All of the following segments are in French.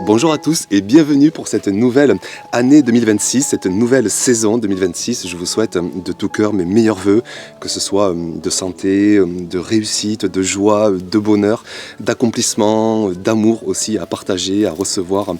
Bonjour à tous et bienvenue pour cette nouvelle année 2026, cette nouvelle saison 2026. Je vous souhaite de tout cœur mes meilleurs vœux, que ce soit de santé, de réussite, de joie, de bonheur, d'accomplissement, d'amour aussi à partager, à recevoir,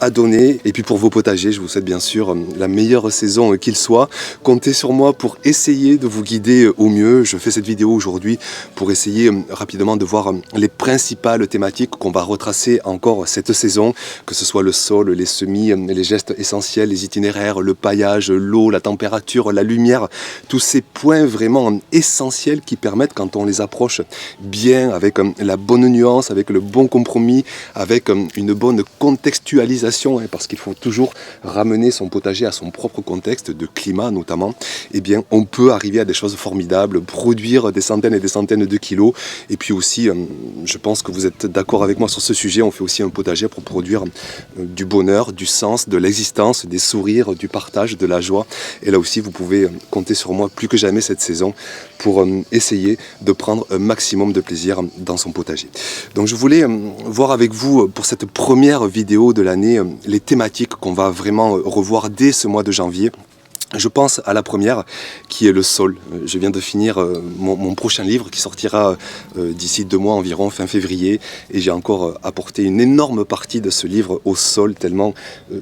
à donner. Et puis pour vos potagers, je vous souhaite bien sûr la meilleure saison qu'il soit. Comptez sur moi pour essayer de vous guider au mieux. Je fais cette vidéo aujourd'hui pour essayer rapidement de voir les principales thématiques qu'on va retracer encore cette saison. Que ce soit le sol, les semis, les gestes essentiels, les itinéraires, le paillage, l'eau, la température, la lumière, tous ces points vraiment essentiels qui permettent, quand on les approche bien, avec la bonne nuance, avec le bon compromis, avec une bonne contextualisation, parce qu'il faut toujours ramener son potager à son propre contexte, de climat notamment, eh bien on peut arriver à des choses formidables, produire des centaines et des centaines de kilos, et puis aussi, je pense que vous êtes d'accord avec moi sur ce sujet, on fait aussi un potager pour produire du bonheur, du sens, de l'existence, des sourires, du partage, de la joie. Et là aussi, vous pouvez compter sur moi plus que jamais cette saison pour essayer de prendre un maximum de plaisir dans son potager. Donc je voulais voir avec vous pour cette première vidéo de l'année les thématiques qu'on va vraiment revoir dès ce mois de janvier. Je pense à la première qui est le sol. Je viens de finir mon prochain livre qui sortira d'ici 2 mois environ, fin février, et j'ai encore apporté une énorme partie de ce livre au sol, tellement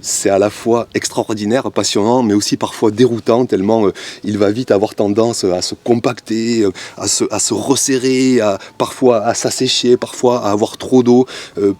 c'est à la fois extraordinaire, passionnant, mais aussi parfois déroutant, tellement il va vite avoir tendance à se compacter, à se resserrer, parfois à s'assécher, parfois à avoir trop d'eau,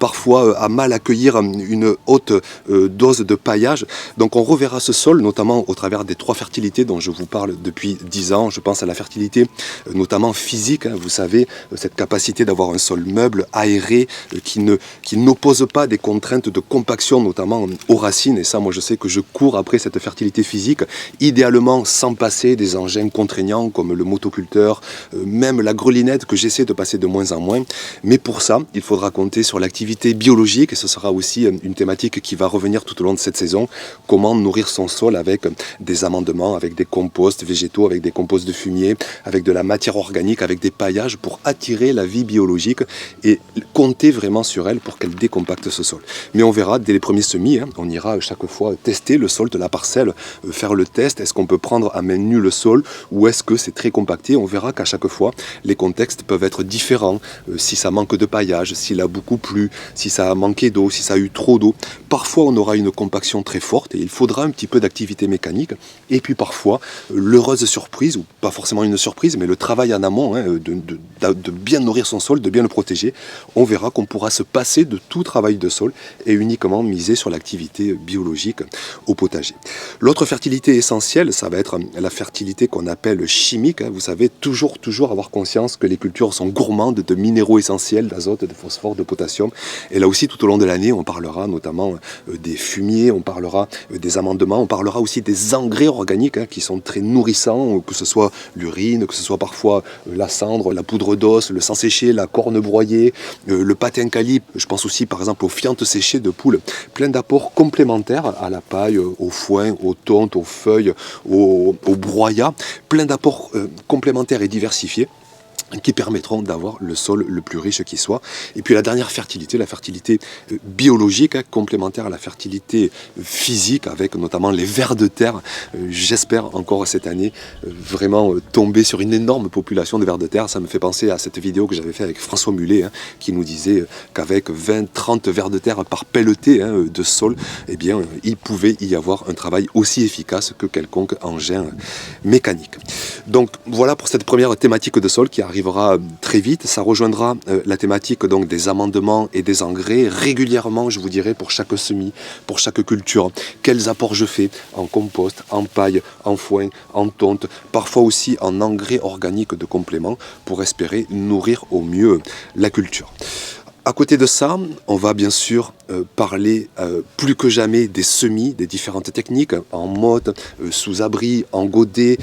parfois à mal accueillir une haute dose de paillage. Donc on reverra ce sol, notamment au travers des 3 fertilités dont je vous parle depuis 10 ans. Je pense à la fertilité notamment physique, vous savez, cette capacité d'avoir un sol meuble, aéré, qui n'oppose pas des contraintes de compaction, notamment aux racines. Et ça, moi, je sais que je cours après cette fertilité physique, idéalement sans passer des engins contraignants comme le motoculteur, même la grelinette que j'essaie de passer de moins en moins. Mais pour ça, il faudra compter sur l'activité biologique, et ce sera aussi une thématique qui va revenir tout au long de cette saison. Comment nourrir son sol avec des amendements, avec des composts végétaux, avec des composts de fumier, avec de la matière organique, avec des paillages pour attirer la vie biologique et compter vraiment sur elle pour qu'elle décompacte ce sol. Mais on verra dès les premiers semis, on ira chaque fois tester le sol de la parcelle, faire le test, est-ce qu'on peut prendre à main nue le sol ou est-ce que c'est très compacté. On verra qu'à chaque fois, les contextes peuvent être différents, si ça manque de paillage, s'il a beaucoup plu, si ça a manqué d'eau, si ça a eu trop d'eau. Parfois, on aura une compaction très forte et il faudra un petit peu d'activité mécanique. Et puis parfois, l'heureuse surprise, ou pas forcément une surprise, mais le travail en amont, de bien nourrir son sol, de bien le protéger, on verra qu'on pourra se passer de tout travail de sol et uniquement miser sur l'activité biologique au potager. L'autre fertilité essentielle, ça va être la fertilité qu'on appelle chimique. Vous savez, toujours avoir conscience que les cultures sont gourmandes de minéraux essentiels, d'azote, de phosphore, de potassium. Et là aussi, tout au long de l'année, on parlera notamment des fumiers, on parlera des amendements, on parlera aussi des engrais organiques qui sont très nourrissants, que ce soit l'urine, que ce soit parfois la cendre, la poudre d'os, le sang séché, la corne broyée, le pâté calibre. Je pense aussi par exemple aux fientes séchées de poules. Plein d'apports complémentaires à la paille, au foin, aux tontes, aux feuilles, au broyat. Plein d'apports complémentaires et diversifiés qui permettront d'avoir le sol le plus riche qui soit. Et puis la dernière fertilité, la fertilité biologique, complémentaire à la fertilité physique, avec notamment les vers de terre. J'espère encore cette année vraiment tomber sur une énorme population de vers de terre. Ça me fait penser à cette vidéo que j'avais fait avec François Mullet, qui nous disait qu'avec 20-30 vers de terre par pelleté de sol, eh bien, il pouvait y avoir un travail aussi efficace que quelconque engin mécanique. Donc voilà pour cette première thématique de sol qui arrivera très vite. Ça rejoindra la thématique donc des amendements et des engrais régulièrement, je vous dirai, pour chaque semis, pour chaque culture. Quels apports je fais en compost, en paille, en foin, en tonte, parfois aussi en engrais organiques de complément pour espérer nourrir au mieux la culture. À côté de ça, on va bien sûr parler plus que jamais des semis, des différentes techniques, en motte, sous abri, en godet,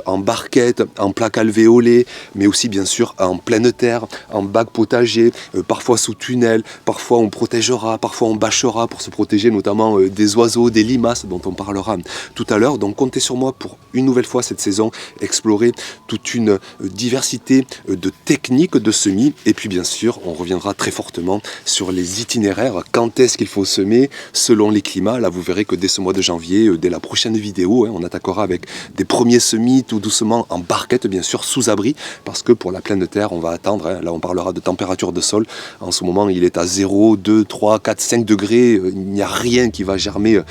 en barquette, en plaque alvéolée, mais aussi bien sûr en pleine terre, en bac potager, parfois sous tunnel, parfois on protégera, parfois on bâchera pour se protéger notamment des oiseaux, des limaces dont on parlera tout à l'heure. Donc comptez sur moi pour une nouvelle fois cette saison explorer toute une diversité de techniques de semis et puis bien sûr on reviendra très fortement sur les itinéraires. Quand quand est-ce qu'il faut semer selon les climats. Là, vous verrez que dès ce mois de janvier, dès la prochaine vidéo, on attaquera avec des premiers semis tout doucement en barquette, bien sûr, sous abri, parce que pour la pleine terre, on va attendre. Là, on parlera de température de sol. En ce moment, il est à 0, 2, 3, 4, 5 degrés. Il n'y a rien qui va germer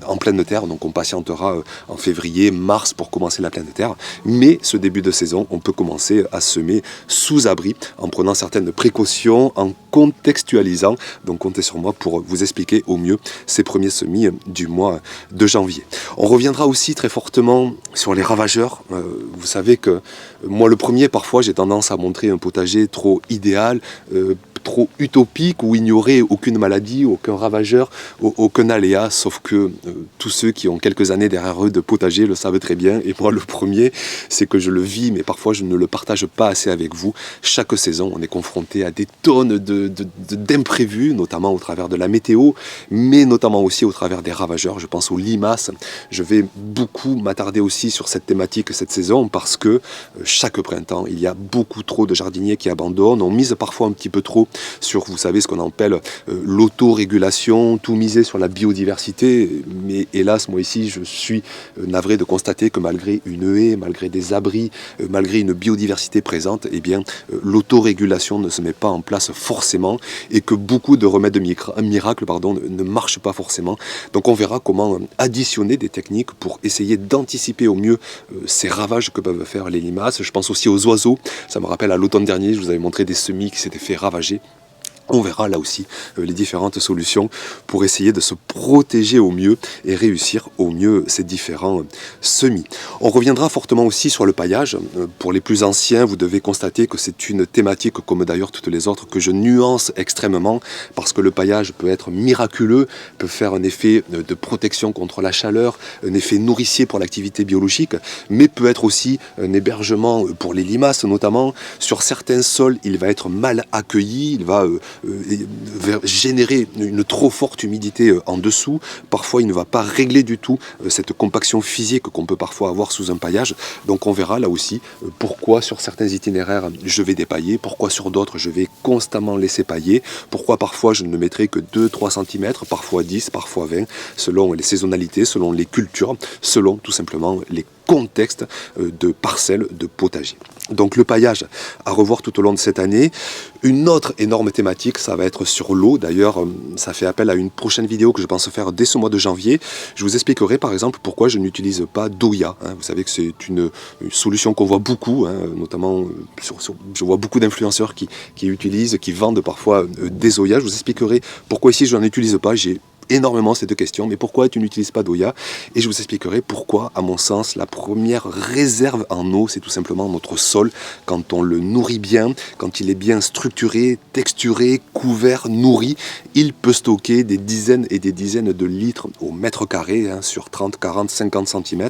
en pleine terre. Donc, on patientera en février, mars pour commencer la pleine terre. Mais ce début de saison, on peut commencer à semer sous abri en prenant certaines précautions, en contextualisant. Donc, comptez sur moi pour vous expliquer au mieux ces premiers semis du mois de janvier. On reviendra aussi très fortement sur les ravageurs. Vous savez que moi, le premier, parfois, j'ai tendance à montrer un potager trop idéal, trop utopique, où ignorer aucune maladie, aucun ravageur, aucun aléa, sauf que tous ceux qui ont quelques années derrière eux de potager le savent très bien, et moi le premier, c'est que je le vis, mais parfois je ne le partage pas assez avec vous. Chaque saison, on est confronté à des tonnes d'imprévus, notamment au travers de la météo, mais notamment aussi au travers des ravageurs. Je pense aux limaces. Je vais beaucoup m'attarder aussi sur cette thématique cette saison, parce que chaque printemps, il y a beaucoup trop de jardiniers qui abandonnent. On mise parfois un petit peu trop sur, vous savez, ce qu'on appelle l'autorégulation, tout miser sur la biodiversité. Mais hélas, moi ici, je suis navré de constater que malgré une haie, malgré des abris, malgré une biodiversité présente, eh bien, l'autorégulation ne se met pas en place forcément, et que beaucoup de remèdes miracles ne marchent pas forcément. Donc on verra comment additionner des techniques pour essayer d'anticiper au mieux ces ravages que peuvent faire les limaces. Je pense aussi aux oiseaux. Ça me rappelle à l'automne dernier, je vous avais montré des semis qui s'étaient fait ravager. On verra là aussi les différentes solutions pour essayer de se protéger au mieux et réussir au mieux ces différents semis. On reviendra fortement aussi sur le paillage. Pour les plus anciens, vous devez constater que c'est une thématique, comme d'ailleurs toutes les autres, que je nuance extrêmement, parce que le paillage peut être miraculeux, peut faire un effet de protection contre la chaleur, un effet nourricier pour l'activité biologique, mais peut être aussi un hébergement pour les limaces notamment. Sur certains sols, il va être mal accueilli, il va générer une trop forte humidité en dessous. Parfois, il ne va pas régler du tout cette compaction physique qu'on peut parfois avoir sous un paillage. Donc on verra là aussi pourquoi sur certains itinéraires je vais dépailler, pourquoi sur d'autres je vais constamment laisser pailler, pourquoi parfois je ne mettrai que 2-3 cm, parfois 10, parfois 20, selon les saisonnalités, selon les cultures, selon tout simplement les contextes de parcelles de potager. Donc le paillage à revoir tout au long de cette année. Une autre énorme thématique, ça va être sur l'eau. D'ailleurs, ça fait appel à une prochaine vidéo que je pense faire dès ce mois de janvier. Je vous expliquerai par exemple pourquoi je n'utilise pas d'Oya. Vous savez que c'est une solution qu'on voit beaucoup, notamment je vois beaucoup d'influenceurs qui utilisent, qui vendent parfois des Oya. Je vous expliquerai pourquoi ici je n'en utilise pas. J'ai énormément ces deux questions, mais pourquoi tu n'utilises pas d'Oya? Et je vous expliquerai pourquoi, à mon sens, la première réserve en eau, c'est tout simplement notre sol. Quand on le nourrit bien, quand il est bien structuré, texturé, couvert, nourri, il peut stocker des dizaines et des dizaines de litres au mètre carré, sur 30, 40, 50 cm.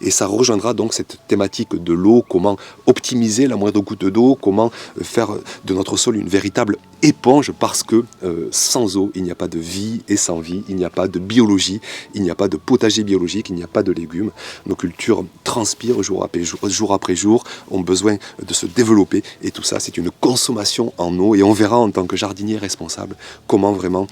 Et ça rejoindra donc cette thématique de l'eau, comment optimiser la moindre goutte d'eau, comment faire de notre sol une véritable éponge, parce que sans eau, il n'y a pas de vie, et sans vie, il n'y a pas de biologie, il n'y a pas de potager biologique, il n'y a pas de légumes. Nos cultures transpirent jour après jour, ont besoin de se développer, et tout ça, c'est une consommation en eau. Et on verra en tant que jardinier responsable comment vraiment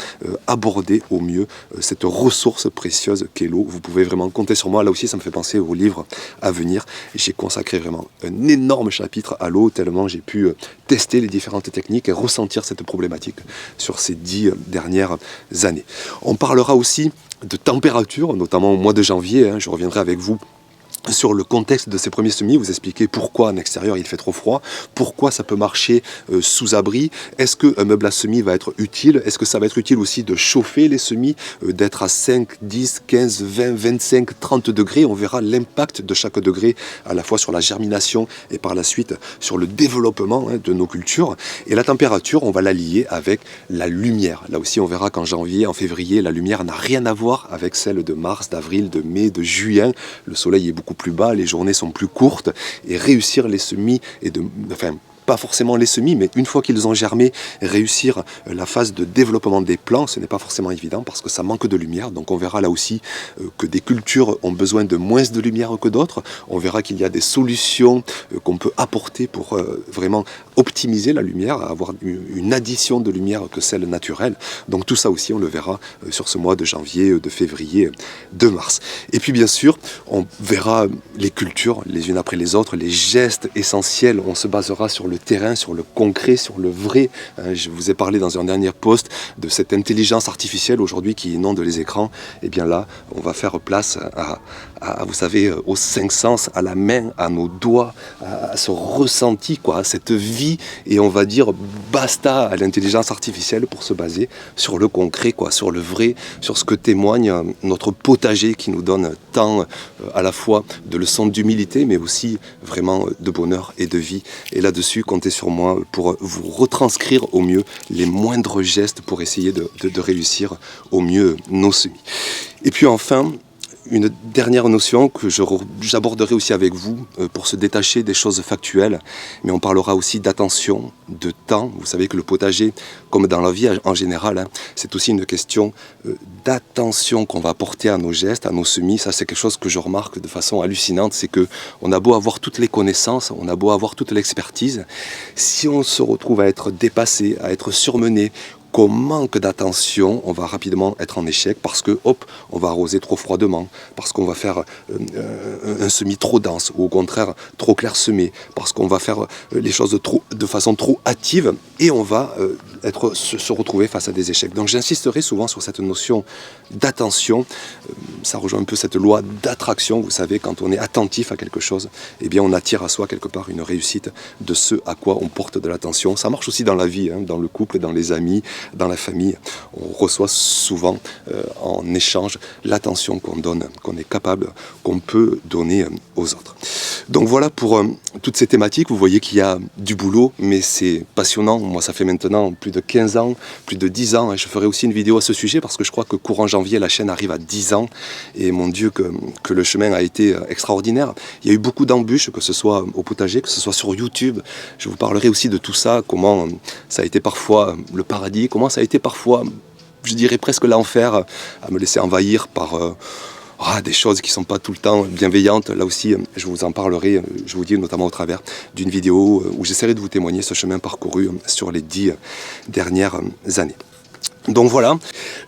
aborder au mieux cette ressource précieuse qu'est l'eau. Vous pouvez vraiment compter sur moi. Là aussi, ça me fait penser au livre à venir. J'ai consacré vraiment un énorme chapitre à l'eau, tellement j'ai pu tester les différentes techniques et ressentir cette problématique sur ces 10 dernières années. On parlera aussi de température, notamment au mois de janvier. Je reviendrai avec vous sur le contexte de ces premiers semis, vous expliquer pourquoi en extérieur il fait trop froid, pourquoi ça peut marcher sous abri, est-ce qu'un meuble à semis va être utile, est-ce que ça va être utile aussi de chauffer les semis, d'être à 5, 10, 15, 20, 25, 30 degrés. On verra l'impact de chaque degré à la fois sur la germination et par la suite sur le développement de nos cultures. Et la température, on va la lier avec la lumière. Là aussi, on verra qu'en janvier, en février, la lumière n'a rien à voir avec celle de mars, d'avril, de mai, de juin. Le soleil est beaucoup plus bas, les journées sont plus courtes, et réussir les semis pas forcément les semis, mais une fois qu'ils ont germé, réussir la phase de développement des plants, ce n'est pas forcément évident parce que ça manque de lumière. Donc on verra là aussi que des cultures ont besoin de moins de lumière que d'autres. On verra qu'il y a des solutions qu'on peut apporter pour vraiment optimiser la lumière, avoir une addition de lumière que celle naturelle. Donc tout ça aussi, on le verra sur ce mois de janvier, de février, de mars. Et puis bien sûr, on verra les cultures les unes après les autres, les gestes essentiels. On se basera sur le terrain, sur le concret, sur le vrai. Je vous ai parlé dans un dernier post de cette intelligence artificielle aujourd'hui qui inonde les écrans. Et bien là, on va faire place vous savez, aux cinq sens, à la main, à nos doigts, à ce ressenti, quoi, à cette vie. Et on va dire basta à l'intelligence artificielle pour se baser sur le concret, quoi, sur le vrai, sur ce que témoigne notre potager qui nous donne tant à la fois de leçons d'humilité, mais aussi vraiment de bonheur et de vie. Et là-dessus, comptez sur moi pour vous retranscrire au mieux les moindres gestes pour essayer de réussir au mieux nos semis. Et puis enfin, une dernière notion que j'aborderai aussi avec vous pour se détacher des choses factuelles, mais on parlera aussi d'attention, de temps. Vous savez que le potager, comme dans la vie en général, c'est aussi une question d'attention qu'on va apporter à nos gestes, à nos semis. Ça, c'est quelque chose que je remarque de façon hallucinante, c'est que on a beau avoir toutes les connaissances, on a beau avoir toute l'expertise, si on se retrouve à être dépassé, à être surmené, qu'on manque d'attention, on va rapidement être en échec parce que, hop, on va arroser trop froidement, parce qu'on va faire un semis trop dense, ou au contraire trop clairsemé, parce qu'on va faire les choses de façon trop hâtive, et on va se retrouver face à des échecs. Donc j'insisterai souvent sur cette notion d'attention. Ça rejoint un peu cette loi d'attraction. Vous savez, quand on est attentif à quelque chose, eh bien on attire à soi quelque part une réussite de ce à quoi on porte de l'attention. Ça marche aussi dans la vie, dans le couple, dans les amis, dans la famille. On reçoit souvent en échange l'attention qu'on donne, qu'on est capable, qu'on peut donner aux autres. Donc voilà pour toutes ces thématiques. Vous voyez qu'il y a du boulot, mais c'est passionnant. Moi, ça fait maintenant plus de 15 ans, plus de 10 ans. Je ferai aussi une vidéo à ce sujet parce que je crois que courant janvier, la chaîne arrive à 10 ans. Et mon Dieu, que le chemin a été extraordinaire. Il y a eu beaucoup d'embûches, que ce soit au potager, que ce soit sur YouTube. Je vous parlerai aussi de tout ça, comment ça a été parfois le paradis, comment ça a été parfois, je dirais presque l'enfer, à me laisser envahir par des choses qui ne sont pas tout le temps bienveillantes. Là aussi, je vous en parlerai, je vous dis notamment au travers d'une vidéo où j'essaierai de vous témoigner ce chemin parcouru sur les 10 dernières années. Donc voilà,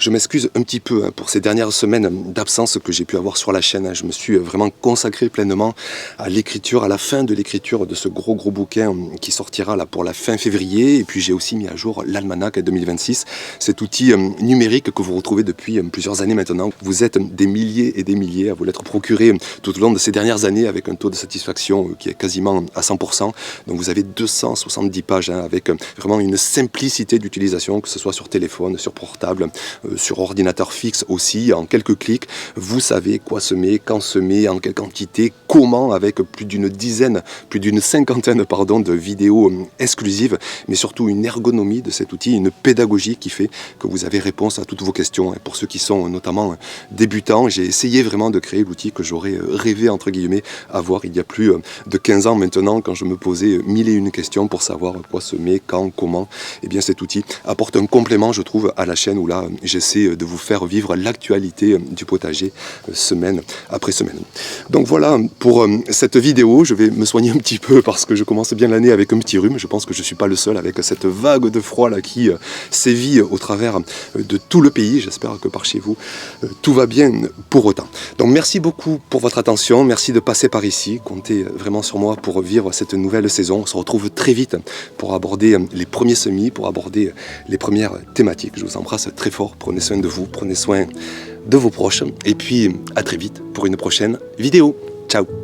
je m'excuse un petit peu pour ces dernières semaines d'absence que j'ai pu avoir sur la chaîne. Je me suis vraiment consacré pleinement à l'écriture, à la fin de l'écriture de ce gros bouquin qui sortira là pour la fin février. Et puis j'ai aussi mis à jour l'Almanach 2026, cet outil numérique que vous retrouvez depuis plusieurs années maintenant. Vous êtes des milliers et des milliers à vous l'être procuré tout au long de ces dernières années avec un taux de satisfaction qui est quasiment à 100%. Donc vous avez 270 pages avec vraiment une simplicité d'utilisation, que ce soit sur téléphone, sur portable, sur ordinateur fixe aussi, en quelques clics, vous savez quoi semer, quand semer, en quelle quantité, comment, avec plus d'une cinquantaine de vidéos exclusives, mais surtout une ergonomie de cet outil, une pédagogie qui fait que vous avez réponse à toutes vos questions. Et pour ceux qui sont notamment débutants, j'ai essayé vraiment de créer l'outil que j'aurais rêvé, entre guillemets, avoir il y a plus de 15 ans maintenant, quand je me posais 1001 questions pour savoir quoi semer, quand, comment. Et bien cet outil apporte un complément, je trouve, à la chaîne où là, j'essaie de vous faire vivre l'actualité du potager semaine après semaine. Donc voilà pour cette vidéo. Je vais me soigner un petit peu parce que je commence bien l'année avec un petit rhume. Je pense que je ne suis pas le seul avec cette vague de froid là qui sévit au travers de tout le pays. J'espère que par chez vous, tout va bien pour autant. Donc merci beaucoup pour votre attention. Merci de passer par ici. Comptez vraiment sur moi pour vivre cette nouvelle saison. On se retrouve très vite pour aborder les premiers semis, pour aborder les premières thématiques. Je vous embrasse très fort, prenez soin de vous, prenez soin de vos proches, et puis à très vite pour une prochaine vidéo. Ciao!